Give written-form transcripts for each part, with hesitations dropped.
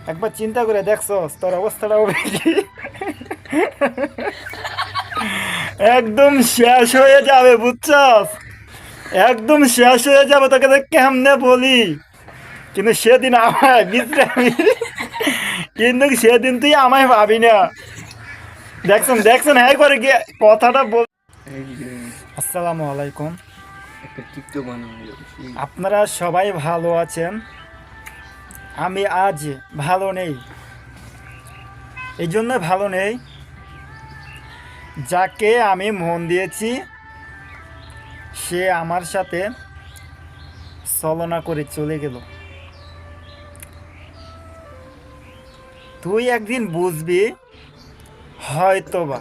একবার চিন্তা করে দেখছস তোর অবস্থাটা হবে কি? একদম শেষ হয়ে যাবে, বুঝছস? একদম শেষ হয়ে যাবে, তোকে তো কেমনে বলি। কিন্তু সেদিন আমায় বিশ্রামি, কিন্তু সেদিন তুই আমায় ভাবি না। দেখছেন দেখছেন, হ্যাঁ করে গিয়ে কথাটা বল। আসসালামু আলাইকুম। একটা টিকটক বানানো যাবে আপনারা সবাই ভালো আছেন? আমি আজ ভালো নেই। এই জন্য ভালো নেই, যাকে আমি মন দিয়েছি সে আমার সাথে ছলনা করে চলে গেল। তুই একদিন বুঝবি, হয়তোবা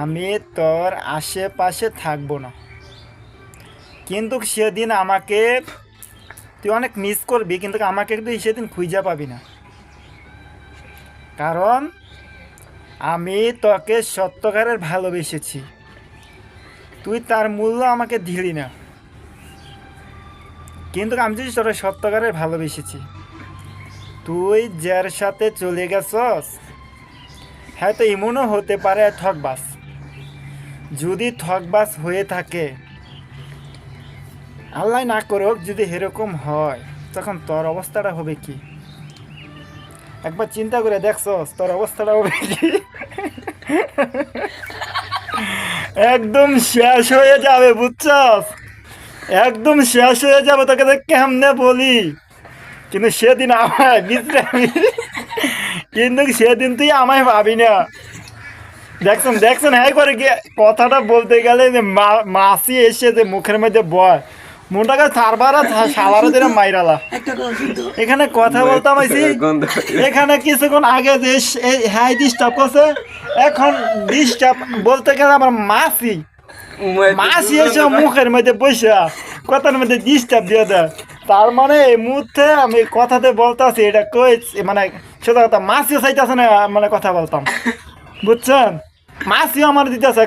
আমি তোর আশেপাশে থাকবো না, কিন্তু সেদিন আমাকে তুই অনেক মিস করবি, কিন্তু আমাকে তুই সেদিন খুঁজে পাবি না। কারণ আমি তোকে সত্যকারের ভালোবেসেছি, তুই তার মূল্য আমাকে দিলি না। কিন্তু আমি যদি তোর সত্যকারের ভালোবেসেছি, তুই যার সাথে চলে গেছস হয়তো এমনও হতে পারে ঠকবাস। যদি ঠকবাস হয়ে থাকে, আল্লাহ না করুক, যদি এরকম হয় তখন তোর অবস্থাটা হবে কি? একবার চিন্তা করে দেখছস তোর অবস্থাটা হবে কি? একদম শেষ হয়ে যাবে, বুঝছস? একদম শেষ হয়ে যাবে, তোকে তো কেমনে বলি। কিন্তু সেদিন আমায় বিশ্রামি, কিন্তু সেদিন তুই আমায় ভাবি না। দেখছেন দেখছেন, হ্যাঁ করে গিয়ে কথাটা বলতে গেলে যে মাসি এসে যে মুখের মধ্যে বয়, মনটাকে সারবারা সালারা দিলে মাইরালা। এখানে কথা বলতাম আইছি, গন্ধ এখানে কিছুক্ষণ আগে যে হ্যাঁ ডিস্টার্ব করছে, এখন ডিস্টার্ব বলতে গেলে আমার মাসি মাসি এসে মুখের মধ্যে বসে কথার মধ্যে ডিস্টার্ব দিয়ে দেয়। তার মানে এই মুহূর্তে আমি কথাতে বলতাছি, এটা কই মানে সোজা কথা মাসিও চাইতেছে না মানে কথা বলতাম, বুঝছেন? মাসিও আমার দিতেছে